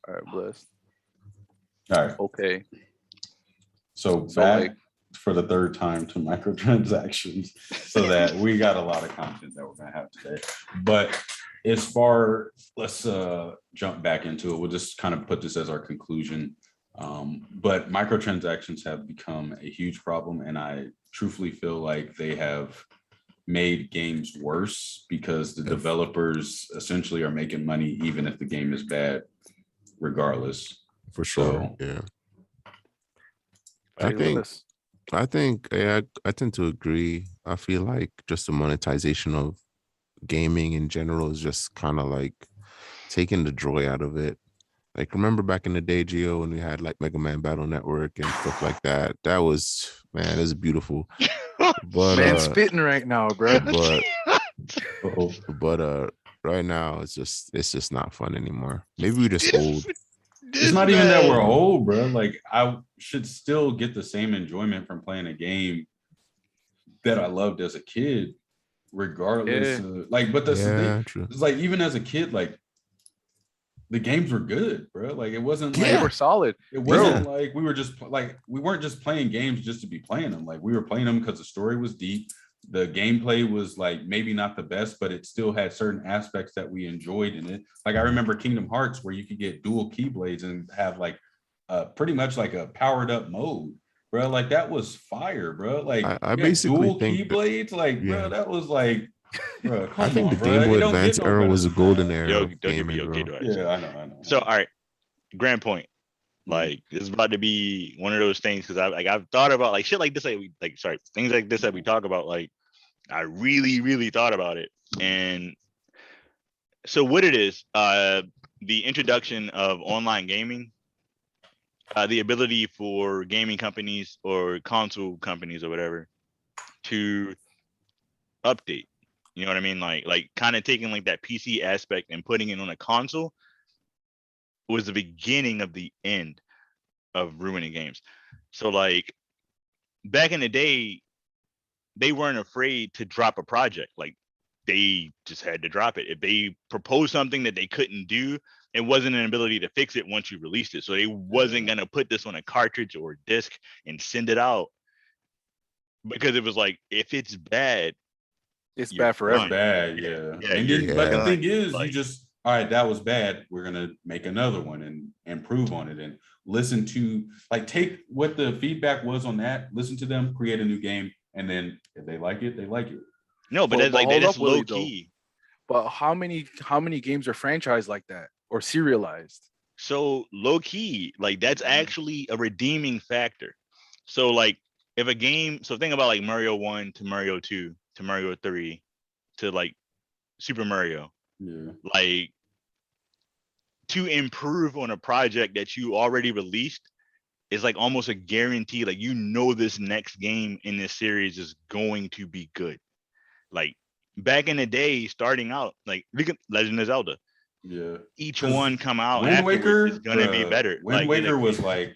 All right, blessed. All right. Okay. So So, back like- for the third time to microtransactions, so that we got a lot of content that we're gonna have today. But as far, let's jump back into it. We'll just kind of put this as our conclusion. But microtransactions have become a huge problem, and I truthfully feel like they have made games worse because the developers essentially are making money even if the game is bad, regardless. For sure. So, yeah. Lewis. I think I tend to agree. I feel like just the monetization of gaming in general is just kind of like taking the joy out of it. Like, remember back in the day, Gio, when we had like Mega Man Battle Network and stuff like that? That was, man, it was beautiful. But Man, spitting right now, bro. but right now it's just not fun anymore. Maybe we're just old. it's not even that we're old, bro. Like, I should still get the same enjoyment from playing a game that I loved as a kid, regardless. Like, but that's the thing. True. It's like, even as a kid, like, the games were good, bro. Like, it wasn't like They were solid. it wasn't like we weren't just playing games just to be playing them. Like, we were playing them because the story was deep. The gameplay was like maybe not the best, but it still had certain aspects that we enjoyed in it. Like, I remember Kingdom Hearts, where you could get dual keyblades and have like pretty much like a powered up mode, bro. Like, that was fire, bro. Like, I basically dual think keyblades, like, bro, that was like, bro. I think the Game Boy Advance era was a golden era of gaming, bro. Yeah, I know. So, all right, grand point. Like, this is about to be one of those things, because I've thought about like shit like this, things like this that we talk about. Like, I really thought about it. And so what it is, the introduction of online gaming, the ability for gaming companies or console companies or whatever to update. You know what I mean? Like kind of taking like that PC aspect and putting it on a console was the beginning of the end of ruining games. So like back in the day, they weren't afraid to drop a project. Like, they just had to drop it. If they proposed something that they couldn't do, it wasn't an ability to fix it once you released it. So they wasn't gonna put this on a cartridge or a disc and send it out, because it was like, if it's bad, it's bad forever. It's bad, yeah. But the thing is, you just, all right, that was bad. We're gonna make another one and improve on it and listen to, like, take what the feedback was on that, listen to them, create a new game, and then if they like it, they like it. No, but that's low key. But how many games are franchised like that or serialized? So low key, like, that's actually a redeeming factor. So like, if a game, so think about like Mario 1 to Mario 2 to Mario 3 to like Super Mario. Yeah. Like, to improve on a project that you already released is like almost a guarantee. Like, you know, this next game in this series is going to be good. Like, back in the day, starting out, like Legend of Zelda. Yeah. Each one come out Wind Waker is gonna be better. Wind Waker was like,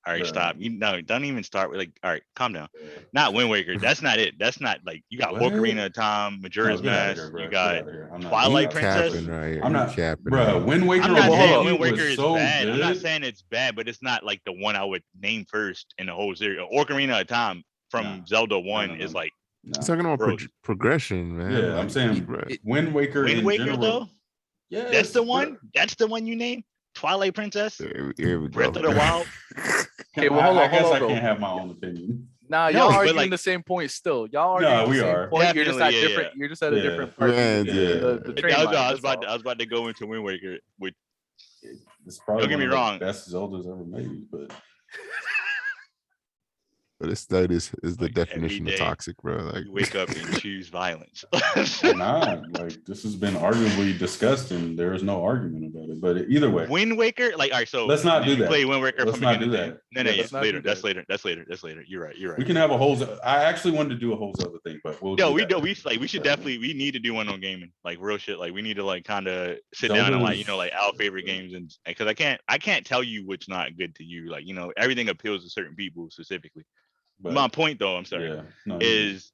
all right, stop. You know, don't even start with like, all right, calm down. Not Wind Waker. That's not it. That's not like, you got Ocarina of Time, Majora's Mask, you got Twilight Princess. I'm not capping, bro. Wind Waker. I'm not saying Wind Waker is so bad. good. I'm not saying it's bad, but it's not like the one I would name first in the whole series. Ocarina of Time from Zelda 1 is like, it's talking about progression, man. Yeah, I'm saying Wind Waker. Wind Waker, general, though. Yeah, that's the one. That's the one you named. Twilight Princess. Here we Breath go. of the Wild. Okay, well, hold on. I guess I can't have my own opinion. Nah, y'all are arguing the same point still. Y'all are. No, we are. You're just at different. You're just at a different part. The train line, I was about to go into Wind Waker. Which, it's probably don't get me wrong, best Zelda's ever made, but. But that is the definition of toxic, bro. Like, you wake up and choose violence. Like, this has been arguably discussed, and there is no argument about it. But either way, Wind Waker, like, all right. So let's not do that. Play Wind Waker. Let's not do that. No, later. That's later. That's later. You're right. We can have a whole. I actually wanted to do a whole other thing, but we'll. No, we should definitely. We need to do one on gaming, like real shit. Like, we need to like kind of sit down and like, you know, like our favorite games, and because I can't tell you what's not good to you. Like, you know, everything appeals to certain people specifically. But my point, though, I'm sorry, is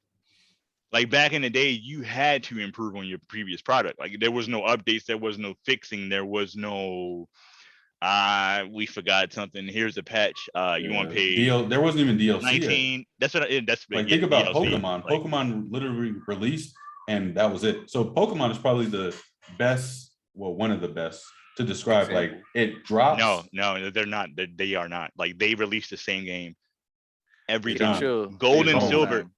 like back in the day, you had to improve on your previous product. Like, there was no updates, there was no fixing, there was no We forgot something. Here's the patch. You want to pay There wasn't even DLC. 19. That's what. That's like think about DLC, Pokemon. like, Pokemon literally released, and that was it. So Pokemon is probably the best, well, one of the best to describe. Like it drops. No, they're not. They are not. Like they release the same game every Hey, time. chill. Gold Hey, and calm silver. down.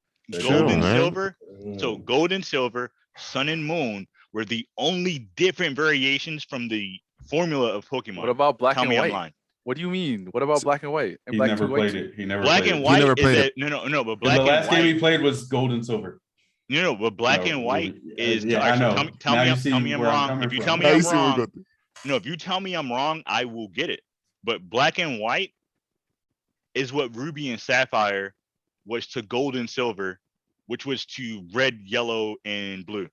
Gold and man. silver. So gold and silver, sun and moon were the only different variations from the formula of Pokemon. What about black Tell and me white? I'm lying. What do you mean? What about black and white? And He black never 2, played white it. He never Black played and it. white never is played that it. no, but And black the and last game white. he played was Gold and Silver. No, but black No, and white is. yeah, all right, I know. so tell Now me you see I'm where I'm wrong. coming If you from. tell me Now you I'm see where we're wrong, going. no, if you tell me I'm wrong, I will get it. But black and white is what Ruby and Sapphire was to gold and silver, which was to red, yellow, and blue.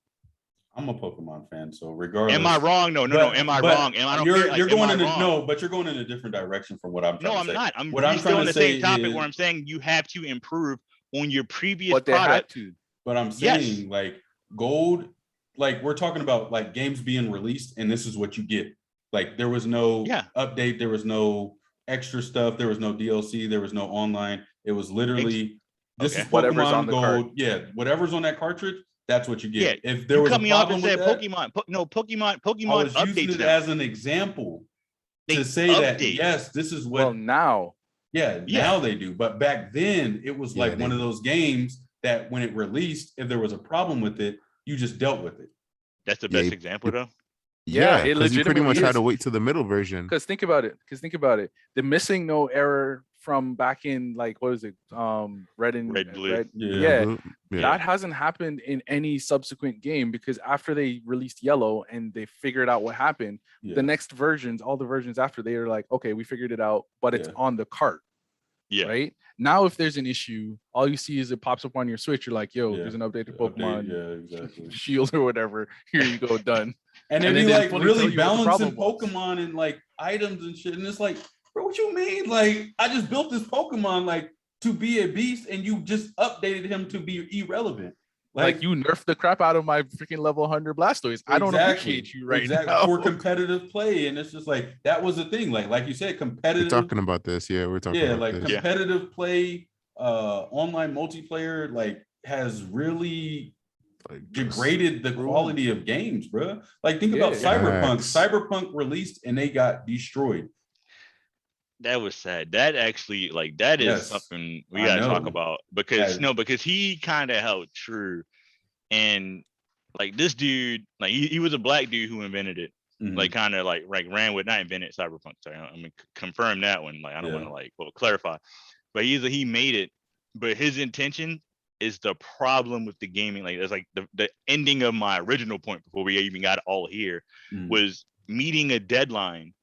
I'm a Pokemon fan, so regardless. Am I wrong? No. Am I wrong? Am I don't care? Like, you're going in wrong? no, but you're going in a different direction from what I'm trying No, to I'm say. not. I'm what I'm still trying on to the same say topic is, where I'm saying you have to improve on your previous But they had product. to. but I'm saying like gold, like we're talking about like games being released, and this is what you get. Like there was no update, there was no extra stuff, there was no DLC, there was no online. It was literally this is Whatever's on Pokemon the Gold. card. Yeah, whatever's on that cartridge, that's what you get. Yeah, If there you was a cut me off problem and with said that, Pokemon. I Pokemon was using updates it them. as an example They to say that update. yes, this is what. Well, now. Yeah, now they do. But back then, it was like one of those games that when it released, if there was a problem with it, you just dealt with it. That's the best example, though. Yeah, Yeah, it because you pretty much legitimately had is. to wait to the middle version. Because think about it. The missing no error from back in like what is it? Red and blue. Yeah. Blue. That hasn't happened in any subsequent game because after they released yellow and they figured out what happened, the next versions, all the versions after, they are like, okay, we figured it out, but it's on the cart. Yeah. Right now, if there's an issue, all you see is it pops up on your Switch. You're like, yo, there's an update to Pokemon Shield or whatever. Here you go, done. And then you like really balancing Pokemon and like items and shit. And it's like, bro, what you mean? Like, I just built this Pokemon like to be a beast, and you just updated him to be irrelevant. Like you nerfed the crap out of my freaking level 100 Blastoise. I don't appreciate you right now. For competitive play. And it's just like that was the thing. Like you said, competitive. We're talking about this. Yeah, we're talking about like this. competitive play, online multiplayer, like has really degraded the quality of games, bro. Like think about Cyberpunk. Cyberpunk released and they got destroyed. That was sad. That actually, like, that is something we gotta talk about because because he kind of held true, and like this dude, like he was a black dude who invented it, like kind of like ran with, not invented Cyberpunk. Sorry, I mean confirm that one. Like I don't want to like clarify, but he made it, but his intention is the problem with the gaming. Like that's like the ending of my original point before we even got all here was meeting a deadline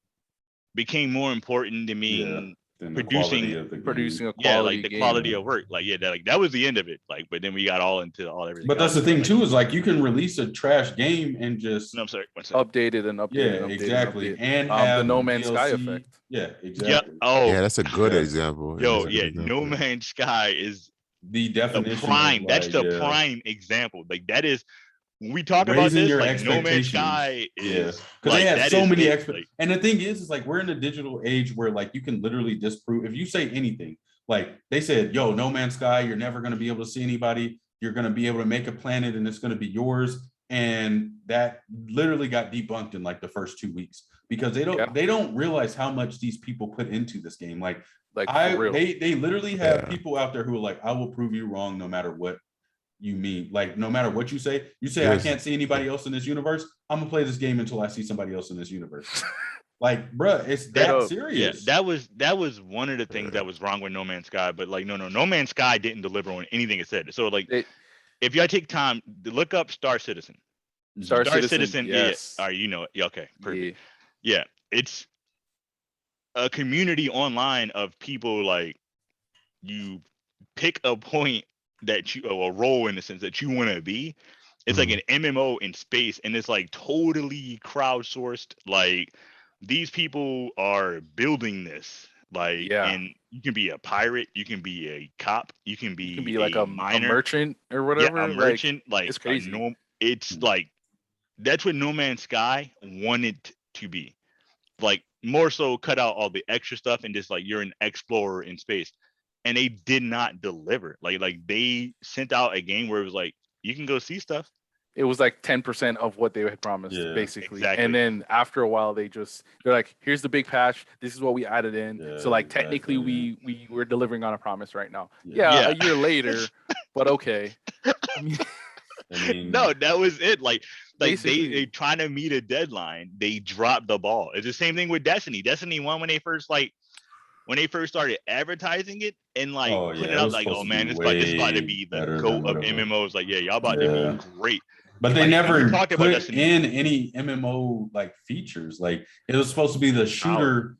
became more important to me producing a quality the quality of work. Like that was the end of it. Like, but then we got all into everything. But that's the thing too, is like you can release a trash game and just update it and update it. Exactly. And the No Man's Sky effect. Yeah, exactly. Yeah, that's a good example. No Man's Sky is the definition. The prime. That's the prime example. Like that is. When we talk about this, like No Man's Sky is because they have so many expectations. And the thing is like we're in a digital age where like you can literally disprove if you say anything. Like they said, yo, No Man's Sky, you're never going to be able to see anybody. You're going to be able to make a planet and it's going to be yours. And that literally got debunked in like the first 2 weeks because they don't realize how much these people put into this game. Like they literally have people out there who are like, I will prove you wrong no matter what you mean. Like no matter what you say I can't see anybody else in this universe. I'm gonna play this game until I see somebody else in this universe. Like, bruh, it's that serious. Yeah, that was one of the things that was wrong with No Man's Sky. But like, No Man's Sky didn't deliver on anything it said. So like, if y'all take time to look up Star Citizen, Star Citizen, yes. All right, you know it. Yeah, okay, perfect. Yeah, it's a community online of people like you pick a point that you a role in the sense that you want to be. It's like an MMO in space, and it's like totally crowdsourced. Like these people are building this. Like, and you can be a pirate, you can be a cop, you can be like a miner, a merchant or whatever. Yeah, a merchant. Like it's crazy. It's like that's what No Man's Sky wanted to be. like more so cut out all the extra stuff and just like you're an explorer in space. And they did not deliver. Like they sent out a game where it was like you can go see stuff. It was like 10% of what they had promised, basically. Exactly. And then after a while, they're like, here's the big patch. This is what we added in. Yeah, so like technically we were delivering on a promise right now. Yeah. A year later, but okay. I mean, no, that was it. Like they trying to meet a deadline, they dropped the ball. It's the same thing with Destiny. Destiny 1 when they first started advertising it and like putting it out like, oh man, this about to be the GOAT of MMOs. Like, yeah, y'all about to be great. But they never put in any MMO like features. Like it was supposed to be the shooter,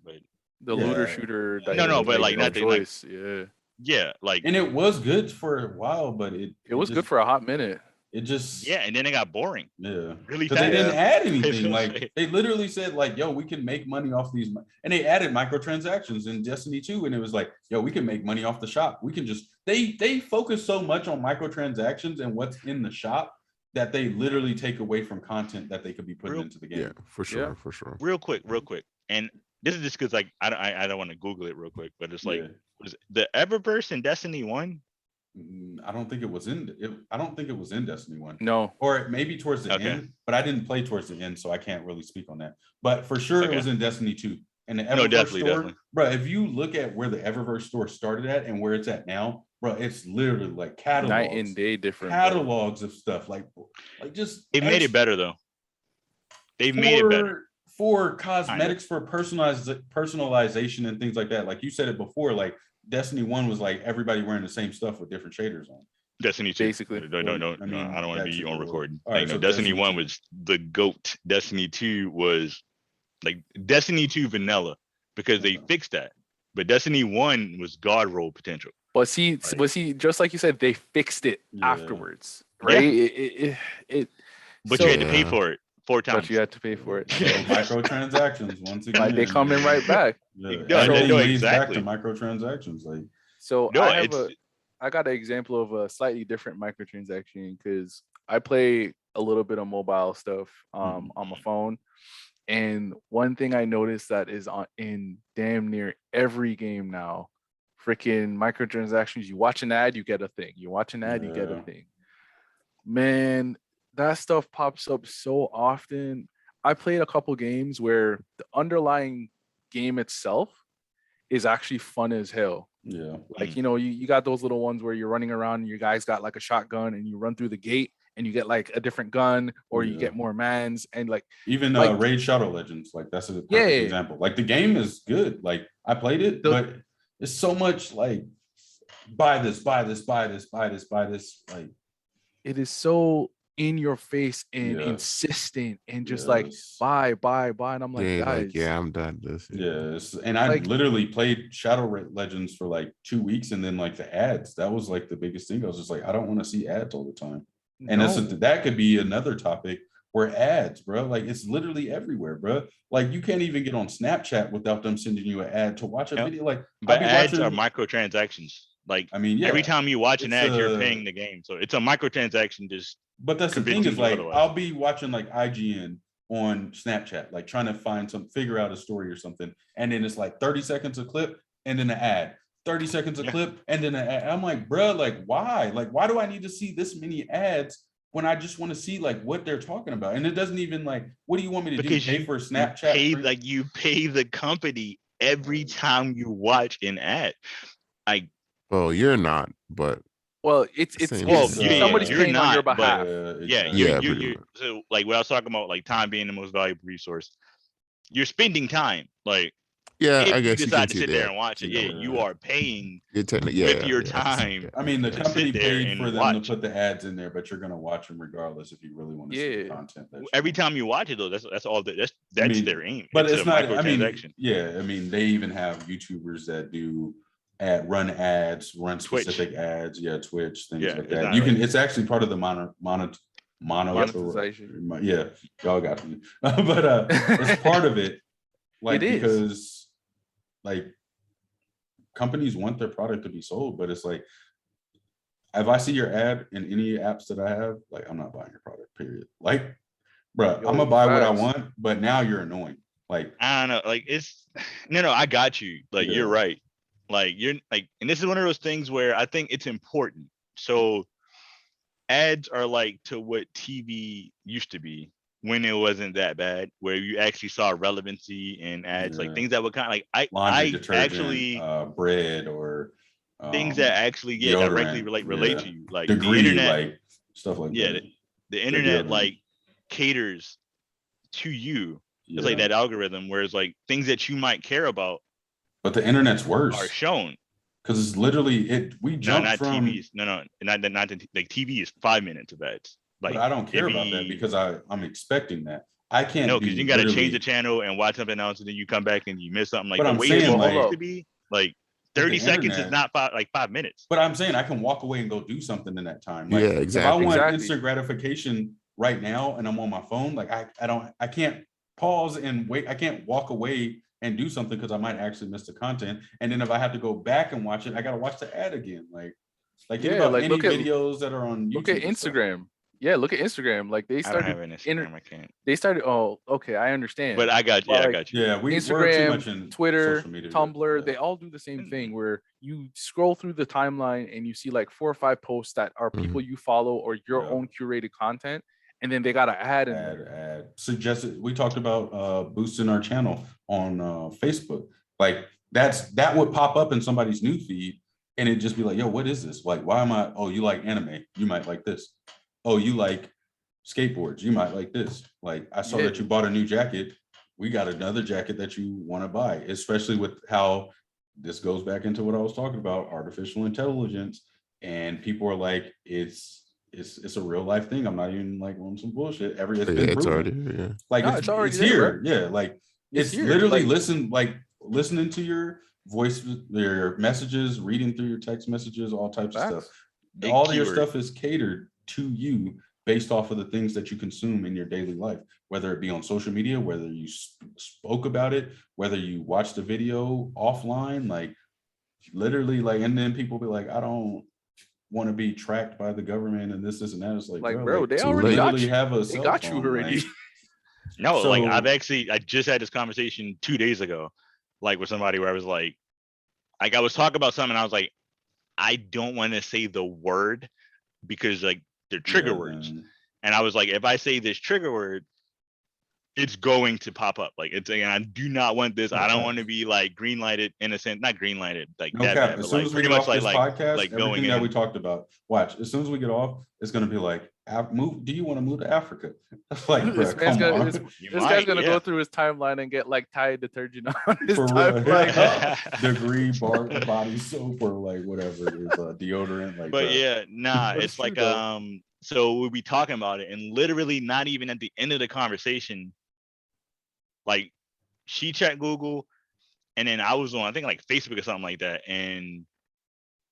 the looter shooter. No, but like not choice. Yeah, like, and it was good for a while, but it was good for a hot minute. It just and then it got boring. Yeah, really fast. They didn't add anything. Like they literally said, like, yo, we can make money off these, and they added microtransactions in Destiny 2, and it was like, yo, we can make money off the shop. We can just they focus so much on microtransactions and what's in the shop that they literally take away from content that they could be putting into the game. Yeah, for sure. Real quick, and this is just because like I don't want to Google it real quick, but it's like was the Eververse in Destiny 1? I don't think it was in. I don't think it was in Destiny 1. No, or maybe towards the end, but I didn't play towards the end, so I can't really speak on that. But for sure, it was in Destiny 2. And the Eververse store, definitely. Bro, if you look at where the Eververse store started at and where it's at now, bro, it's literally like catalogs, night and day different catalogs of stuff. Like just it made it better though. They made it better for cosmetics, for personalization and things like that. Like you said it before, like Destiny 1 was like everybody wearing the same stuff with different shaders on. Destiny 2. Basically. No, I don't want to be on recording. Right, so Destiny 1 was the GOAT. Destiny 2 was like Destiny 2 vanilla because they fixed that. But Destiny 1 was God roll potential. But see, just like you said, they fixed it afterwards, right? Yeah. But you had to pay for it 4 times. But you had to pay for it. So microtransactions once again. Like they coming right back. Everything leads back to microtransactions. Like I got an example of a slightly different microtransaction because I play a little bit of mobile stuff on my phone. And one thing I noticed that is in damn near every game now, freaking microtransactions. You watch an ad, you get a thing. You watch an ad, you get a thing. Man, that stuff pops up so often. I played a couple games where the underlying game itself is actually fun as hell. Yeah. Like, you got those little ones where you're running around and your guys got like a shotgun and you run through the gate and you get like a different gun or you get more mans and like even Raid Shadow Legends, like that's a perfect example. Like the game is good. Like I played it, but it's so much like buy this. Like it is so in your face and insistent and just like buy. And I'm like, guys, I'm done this. Yes. And I literally played Shadow Legends for like 2 weeks, and then like the ads, that was like the biggest thing. I was just like, I don't want to see ads all the time. And that could be another topic where ads, bro, like it's literally everywhere, bro. Like you can't even get on Snapchat without them sending you an ad to watch a video. Like, but ads are microtransactions. Like, I mean, every time you watch an ad, you're paying the game. So it's a microtransaction. But that's the thing is like, I'll be watching like IGN on Snapchat, like trying to figure out a story or something. And then it's like 30 seconds of clip and then an ad. 30 seconds of clip and then an ad. I'm like, bro, like why? Like, why do I need to see this many ads when I just want to see like what they're talking about? And it doesn't even like, what do you want me to do? Pay for Snapchat? You pay the company every time you watch an ad. Well, you're not, but it's somebody's paying on your behalf. So like what I was talking about, like time being the most valuable resource. You're spending time, like I guess you decide to sit there and watch it. You are paying with your time. I mean, the company paid for them to put the ads in there, but you're gonna watch them regardless if you really want to see the content. Every time you watch it, though, that's all. That's their aim. But it's not. I mean, they even have YouTubers that do run ads, run specific ads. Yeah, Twitch, things like that. It's actually part of the monetization. Yeah, y'all got me. But it's part of it. Like, because like companies want their product to be sold, but it's like, if I see your ad in any apps that I have, like I'm not buying your product, period. Like, bro, I'm gonna buy what I want, but now you're annoying. Like, I don't know. Like it's no, I got you. Like you're Yeah. right. Like you're like, and this is one of those things where I think it's important. So ads are like to what TV used to be when it wasn't that bad, where you actually saw relevancy in ads, like Yeah. things that would kind of like laundry I detergent, actually bread, or things that actually directly deodorant, relate to you, like the degree, internet. like stuff like Yeah, that. the The internet deodorant. like caters to you. It's like Yeah. that algorithm, whereas like things that you might care about But the internet's are worse shown. because it's literally it. We No, jump not from, TVs. No, not like TV is 5 minutes of ads. but Like I don't care it'd about that be because I'm expecting that. I can't no, because be you got to change the literally. channel and watch something else, and then you come back and you miss something. Like But the I'm way saying, it Well, hold used like, up. to be, like with the 30 seconds is internet. not 5 minutes. But I'm saying I can walk away and go do something in that time. Like, Yeah, if I exactly. want Exactly. instant gratification right now and I'm on my phone, like I can't pause and wait. I can't walk away and do something because I might actually miss the content. And then if I have to go back and watch it, I gotta watch the ad again. Like think Yeah, about like any videos that are on look at YouTube and stuff. Instagram. Yeah, look at Instagram. Like they I don't have started an Instagram. I can't. they started. Oh, okay, I understand. But I got Well, I like, got you. Yeah, we're too Instagram, much in Twitter, social media. Tumblr, Yeah. they all do the same thing where you scroll through the timeline and you see like 4 or 5 posts that are people you follow or your Yeah. own curated content, and then they got an ad in there. Ad suggested. We talked about boosting our channel on Facebook. Like that would pop up in somebody's new feed and it'd just be like, yo, what is this? Like, why am I? Oh, you like anime? You might like this. Oh, you like skateboards? You might like this. Like, I saw that Yeah. you bought a new jacket. We got another jacket that you want to buy, especially with how this goes back into what I was talking about, artificial intelligence. And people are like, it's a real life thing. I'm not even like on some bullshit. It's Yeah, been it's already, proven. yeah. Like No, it's already it's there, here. bro. Yeah, like It's it's here. literally Like, listening to your voice, your messages, reading through your text messages, all types of stuff. facts. Big All of your keyword. stuff is catered to you based off of the things that you consume in your daily life, whether it be on social media, whether you spoke about it, whether you watched the video offline, like literally, like, and then people be like, I don't want to be tracked by the government and this and that. It's like, Bro, like, they too already late. got literally you. have a They cell got you phone, already. like, No, like so- I just had this conversation 2 days ago, like with somebody where I was like I was talking about something and I was like, I don't want to say the word because like they're trigger yeah, words. man. And I was like, if I say this trigger word, it's going to pop up. Like it's, and I do not want this. I don't want to be like green lighted in a sense, not green lighted, like No that cap. bad, As but soon like as we pretty get much off this podcast, like going everything that we in. talked about, watch. As soon as we get off, it's gonna be like, move. Do you want to move to Africa? Like, bro, This come man's on. gonna, You this might, guy's gonna yeah. go through his timeline and get like Tide detergent on his For real. timeline. Degree, body soap, or like whatever it is, deodorant. Like, But bro. yeah, nah, But it's it's like true, though. so we'll be talking about it and literally not even at the end of the conversation, like she checked Google and then I was on I think like Facebook or something like that, and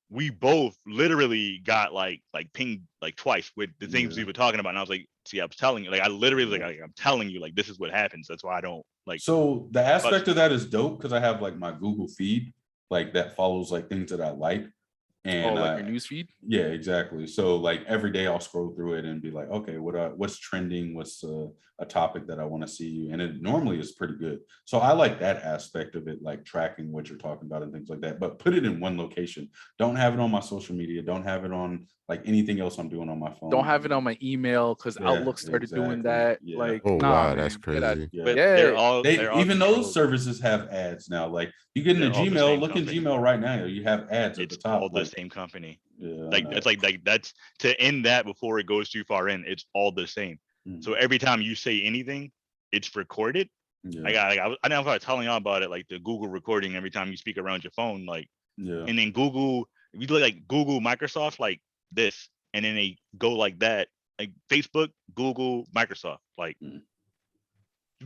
we both literally got like pinged like twice with the things we Yeah. were talking about. And I was like, see, I was telling you, like I literally like I'm telling you, like this is what happens. That's why I don't like. So the aspect But- of that is dope because I have like my Google feed, like that follows like things that I like. And Like your news feed. yeah, exactly. So like every day I'll scroll through it and be like, okay, what's trending? What's a topic that I want to see? And it normally is pretty good. So I like that aspect of it, like tracking what you're talking about and things like that. But put it in one location. Don't have it on my social media. Don't have it on like anything else I'm doing on my phone. Don't have it on my email because Yeah, Outlook started doing exactly. that. Yeah. Like, Oh nah, wow, man, that's get out. crazy. Yeah. But Yeah. they're all They they're all even those controlled. services have ads now. Like you get They're into all the Gmail, same look in company. Gmail right now. You have ads at It's the top. all the like, same company. yeah, Like that's like that's to end that before it goes too far in. It's all the same. Mhm. So every time you say anything, it's recorded. yeah, I don't know if I was telling y'all about it, like the Google recording every time you speak around your phone, like, yeah. and then Google, if you look like Google, Microsoft, like this, and then they go like that, like Facebook, Google, Microsoft, like Mm.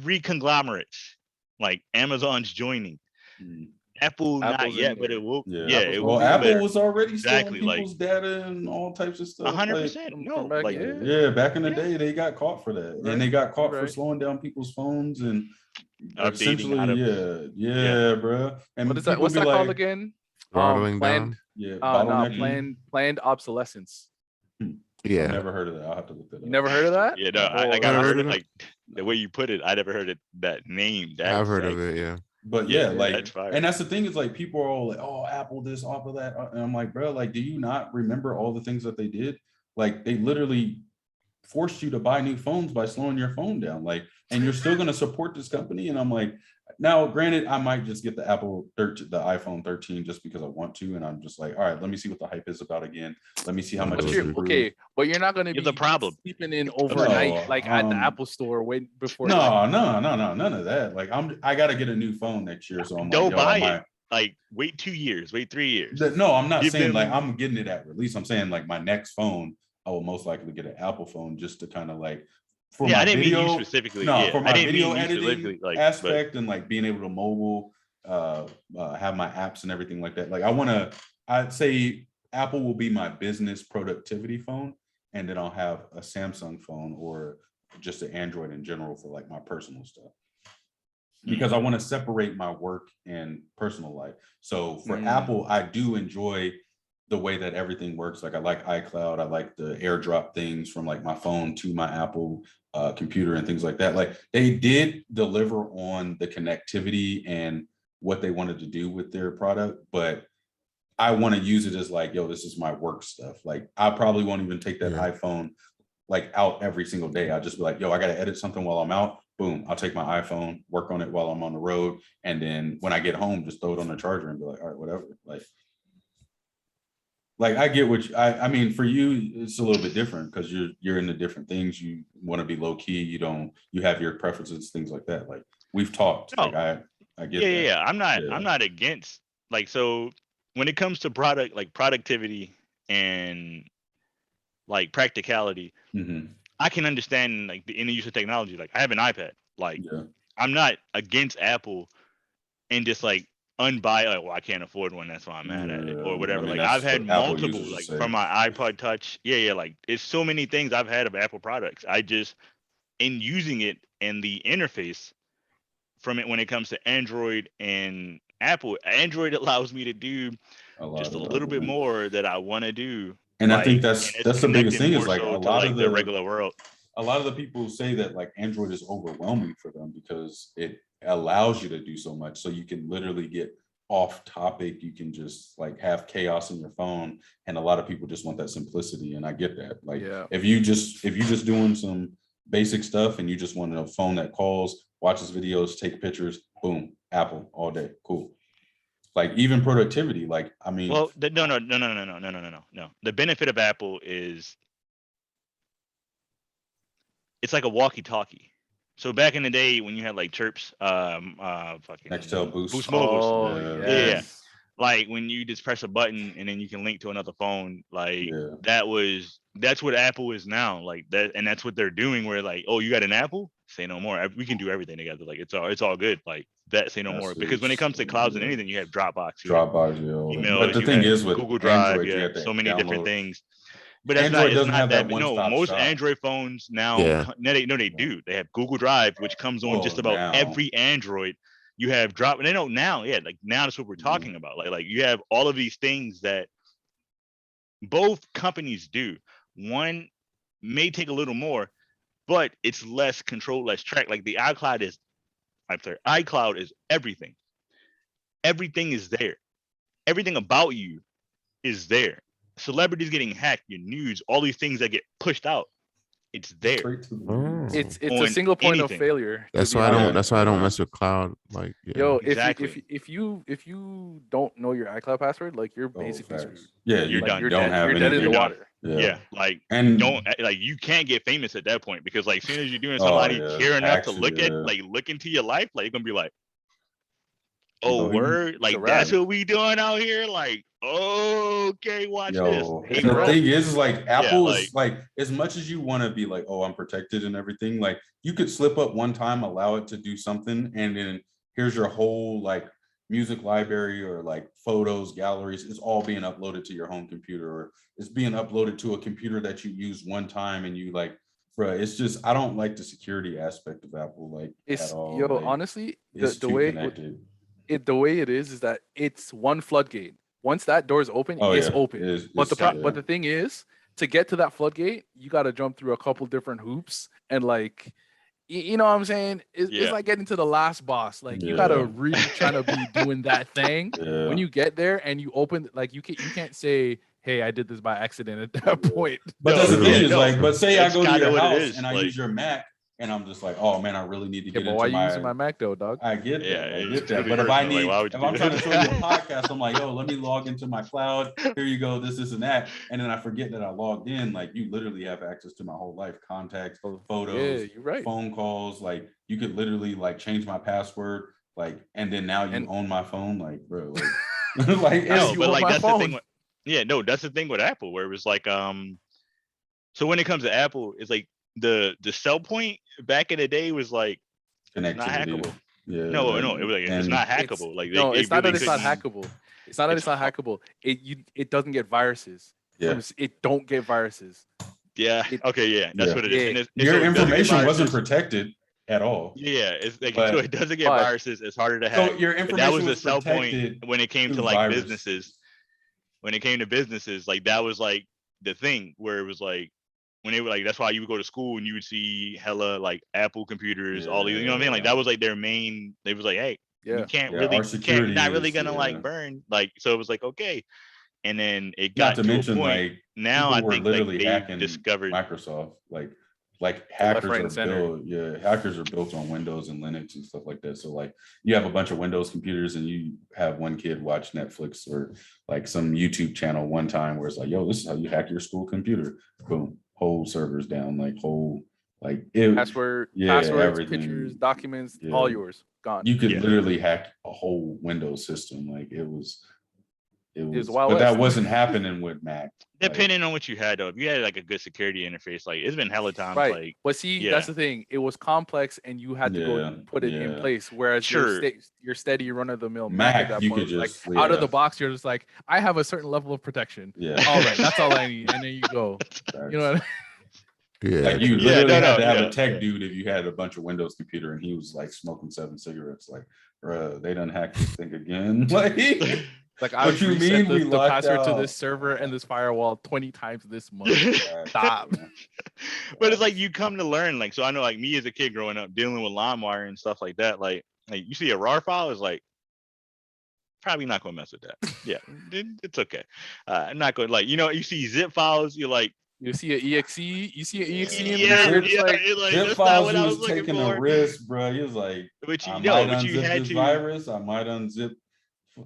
3 conglomerates, like Amazon's joining. Mm. Apple, not Apple's in yet, but there. it will. Yeah. Yeah, Apple's it gonna will Well, be be in Apple there. better. was already stealing Exactly, like- people's data and all types of stuff. 100%. From No, back- like yeah. Yeah, back in the Yeah. day, they got caught for that, Right, and they got caught you're for right. slowing down people's phones and Updating essentially, out of- yeah, bro. And What is that? people What's be that called like, again? Throttling Planned. down. yeah, Nah, bottlenecking. planned obsolescence. I've Yeah. never heard of that. I'll have to look that You up. never heard of that? Yeah, no, Oh, I got Never heard heard of of like the way you put it, I never heard it that name. I've heard of it, yeah. But yeah, like, that's fire. and that's the thing is like people are all like, oh, Apple this, off of that, and I'm like, bro, like, do you not remember all the things that they did? Like, they literally forced you to buy new phones by slowing your phone down, like, and you're still going to support this company. And I'm like, now, granted, I might just get the iPhone 13 just because I want to, and I'm just like, all right, let me see what the hype is about again. Let me see how much. Okay, but you're not going to be the problem sleeping in overnight, like at the Apple store waiting before. None of that. Like, I got to get a new phone next year, so I'm don't like, buy it. Like, wait 2 years, wait 3 years. No, I'm not saying like I'm getting it at release. I'm saying like my next phone, I will most likely get an Apple phone just to kind of like for my video, mean you specifically. No, for my video editing aspect and like being able to mobile, have my apps and everything like that. Like I'd say Apple will be my business productivity phone, and then I'll have a Samsung phone or just an Android in general for like my personal stuff. Because I want to separate my work and personal life. So for Apple, I do enjoy the way that everything works. Like I like iCloud, I like the AirDrop things from like my phone to my Apple computer and things like that. Like they did deliver on the connectivity and what they wanted to do with their product, but I want to use it as like, yo, this is my work stuff. Like I probably won't even take that iPhone like out every single day. I'll just be like, yo, I got to edit something while I'm out. Boom, I'll take my iPhone, work on it while I'm on the road. And then when I get home, just throw it on the charger and be like, all right, whatever. Like I get what I mean, for you, it's a little bit different because you're into different things. You want to be low key. You have your preferences, things like that. Like we've talked. No. Like I get that. Yeah. I'm not against, like, so when it comes to productivity and like practicality, I can understand like the inner use of technology. Like I have an iPad. Like I'm not against Apple and just like unbuy, like, well, I can't afford one, that's why I'm mad at it or whatever. I mean, like I've had multiple, like from my iPod Touch. Yeah. Like it's so many things I've had of Apple products. I just, in using it and the interface from it when it comes to Android and Apple, Android allows me to do just a little bit more that I want to do. And I think that's the biggest thing is like a lot of the regular world. A lot of the people say that like Android is overwhelming for them because it allows you to do so much. So you can literally get off topic. You can just like have chaos in your phone. And a lot of people just want that simplicity. And I get that. Like if you just doing some basic stuff and you just want a phone that calls, watches videos, take pictures, boom, Apple all day. Cool. Like even productivity, like, I mean. Well, no. The benefit of Apple is it's like a walkie-talkie. So back in the day when you had like chirps, fucking Nextel Boost mobiles. Yeah. Like when you just press a button and then you can link to another phone, like that's what Apple is now. Like that, and that's what they're doing. Where like, oh, you got an Apple? Say no more. We can do everything together. Like it's all good. Like that, say no more. Because when it comes to clouds and anything, you have Dropbox, email. But the thing is with Google Drive, Android, you have so many different things. But Android it's doesn't not have that. that No, most Android phones now, they do. They have Google Drive, which comes on just about every Android. You have Drop, and they know now, like now that's what we're talking about. Like you have all of these things that both companies do. One may take a little more, but it's less control, less track. Like the iCloud is everything. Everything is there. Everything about you is there. Celebrities getting hacked, your news, all these things that get pushed out, it's there. It's a single point of failure. That's why I don't mess with cloud. Like exactly. if you don't know your iCloud password, like you're basically screwed. You're done. You're dead in the water. Like and don't like you can't get famous at that point because like as soon as you're doing somebody care enough to look into your life, like you're gonna be like, word, like that's what we doing out here, like okay, watch this. And the thing is like Apple is like as much as you want to be like, oh, I'm protected and everything, like you could slip up one time, allow it to do something, and then here's your whole like music library or like photos, galleries, it's all being uploaded to your home computer, or it's being uploaded to a computer that you use one time, and you like, bro, it's just I don't like the security aspect of Apple like it's at all. Honestly, the way it is that it's one floodgate. Once that door is open, it's open. But the thing is, to get to that floodgate, you got to jump through a couple different hoops, and like You know what I'm saying? It's Yeah. like getting to the last boss. Like you Yeah. gotta really trying to be doing that thing. Yeah. When you get there and you open, like you can't say, "Hey, I did this by accident" at that point. But No, that's the yeah, thing is no, like, but say I that's go to kinda your what it house is, and I like- use your Mac and I'm just like, oh man, I really need to Yeah, get but why into you using my Mac though, dog? I get Yeah, that. I it's get that. really But if I personal, like, need, why would you if do I'm trying to that? show you a podcast, I'm like, yo, let me log into my cloud. Here you go, this, and that. And then I forget that I logged in. Like you literally have access to my whole life, contacts, Yeah, photos, you're right. phone calls. Like you could literally like change my password. Like, and then now you And- own my phone. Like, bro, like, like Yes, No, you but own like my that's the thing. phone. That's the thing with Apple, where it was like, so when it comes to Apple, it's like the sell point back in the day was like it's not connectivity. hackable. Yeah. No, it was like it's not It's hackable. Like no, they it's not really that it's not couldn't- hackable. It's not that It's it's not hard. hackable. It doesn't get viruses. Yeah. It don't get viruses. Yeah. It- Okay. Yeah. That's Yeah. what it is. Yeah. And Your so it doesn't get information wasn't viruses. protected at all. Yeah. It's like But- so it doesn't get but- viruses. It's harder to hack. So your But that information was the was sell point protected when it came to through like virus. businesses. When it came to businesses, like that was like the thing where it was like when they were like that's why you would go to school and you would see hella like Apple computers, all these, you know what I mean? Like Yeah. that was like their main. They was like, hey, Yeah. you can't Yeah, really, our you can't, security you're not really is- gonna yeah. like burn. Like so, it was like okay, and then it Not got to to mention a point. like Now I people were think like literally they've hacking discovered. Microsoft. Like left, hackers right, are and center. built. Yeah, hackers are built on Windows and Linux and stuff like that. So like you have a bunch of Windows computers and you have one kid watch Netflix or like some YouTube channel one time where it's like, yo, this is how you hack your school computer. Boom, whole servers down, like whole like it. Passwords, everything. pictures, documents, Yeah. all yours gone. You could Yeah. literally hack a whole Windows system. Like it was, was Wild but that West. wasn't happening with Mac. Like, Depending on what you had though, if you had like a good security interface, like it's been hella times Right. like But see, yeah. that's the thing. It was complex, and you had to go Yeah, and put it in yeah. place. Whereas Sure. your steady run of the mill Mac Mac, at that you point could was just like out of yeah, the box. You're just like, I have a certain level of protection. yeah. All right, that's all I need, and then you go. You know what I yeah. Like you true. Yeah, literally no, had to no, have yeah, a tech yeah. dude if you had a bunch of Windows computer and he was like smoking 7 cigarettes. Like, bruh, they done hacked this thing again. Like, Like What I've you reset mean we the locked password to out? this server and this firewall 20 times this month. Stop. But it's like you come to learn, like so I know like me as a kid growing up dealing with LimeWire and stuff like that, like you see a RAR file is like probably not gonna mess with that. Yeah, it's okay. I'm not gonna like you see zip files, you're like You see an exe, you see an exe in yeah, there. Zip- It's like, you're like, Zip that's not files, what he I was was looking taking for. a risk, bro. He was like, But I you might know, but you unzip had this to. virus. I might unzip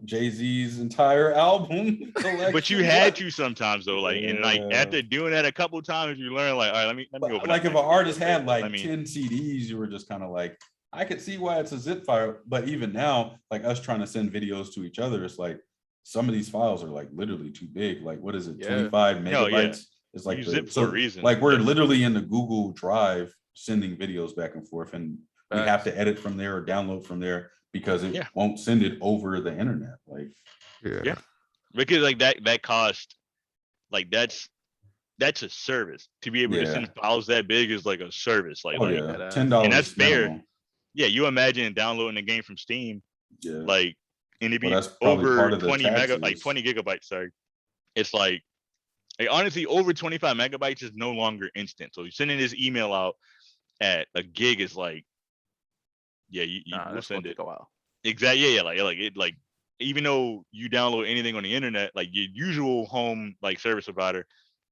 Jay-Z's entire album collection. But you had to sometimes though, like and like Yeah. after doing that a couple of times, you learn like, all right, let me But, open. like up if an Mac artist real quick. had like Let me- 10 CDs, you were just kind of like, I could see why it's a zip file. But even now, like us trying to send videos to each other, it's like some of these files are like literally too big. Like what is it, Yeah. 25 No, yeah. megabytes? It's like You the- zip for so, a reason. like we're Yeah. literally in the Google Drive sending videos back and forth, and we have to edit from there or download from there because it Yeah. won't send it over the internet. Like Yeah. because like that cost, like that's a service to be able to Yeah. send files that big is like a service. Like, oh like yeah, badass. $10. And that's fair. minimum. yeah, you imagine downloading a game from Steam, Yeah. like and it'd Well, be that's probably over part of the 20 taxes. 20 gigabytes. Sorry, it's like honestly over 25 megabytes is no longer instant. So you're sending this email out at a gig is like, yeah, you will that's send gonna it. take a while. Exactly. Yeah, like it like even though you download anything on the internet, like your usual home like service provider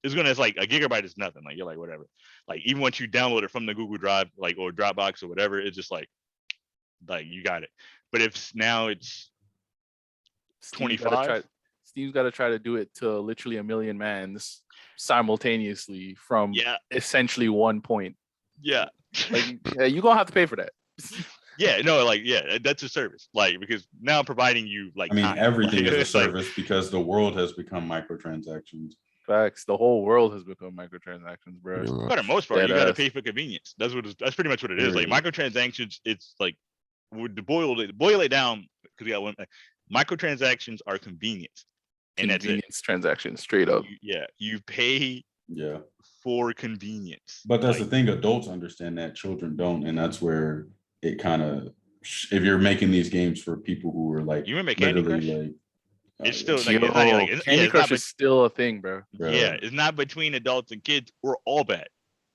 is gonna, it's like a gigabyte is nothing. Like you're like whatever. Like even once you download it from the Google Drive, like or Dropbox or whatever, it's just like you got it. But if now it's Steve's gotta 25? Steve's got to try to do it to literally a million mans simultaneously from yeah, essentially one point. yeah. Like, yeah, you're gonna have to pay for that. Yeah, no, like yeah, that's a service. Like because now I'm providing you like I mean, time. everything Like, is a it's like- service because the world has become microtransactions. Facts. The whole world has become microtransactions, bro. Pretty for much. the most part, you Dead gotta ass. pay for convenience. That's pretty much what it is. Like Period. microtransactions, it's like to boil it down because we got one. Microtransactions are convenience, and that's it. Convenience transactions, straight up. You pay Yeah. for convenience. But that's Like, the thing, adults understand that, children don't. And that's where it kind of, if you're making these games for people who are like, you remember Candy literally Crush? like, It's still yeah. like, it's not, like Yo, it's, Candy yeah, it's Crush not is still a thing, bro. Bro. yeah, it's not between adults and kids. We're all bad.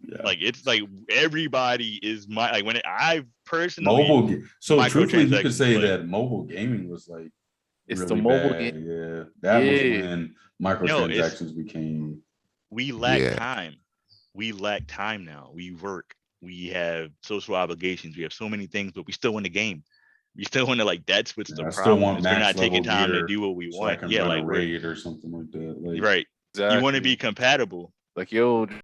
Yeah. Like it's like everybody is like when I personally So truthfully, you could microtransactions say play. that mobile gaming was like It's the really mobile bad. game. Yeah, that was Yeah. when No, it's microtransactions became. we lack Yeah. time. We lack time now. We work. We have social obligations. We have so many things, but we still win the game. We still want to like. That's what's the I still problem. want Is we're max not taking level time to gear do what we so I want. can Yeah, run like a we're raid or something like that. Like, right. You want to be Exactly. compatible. Like, yo,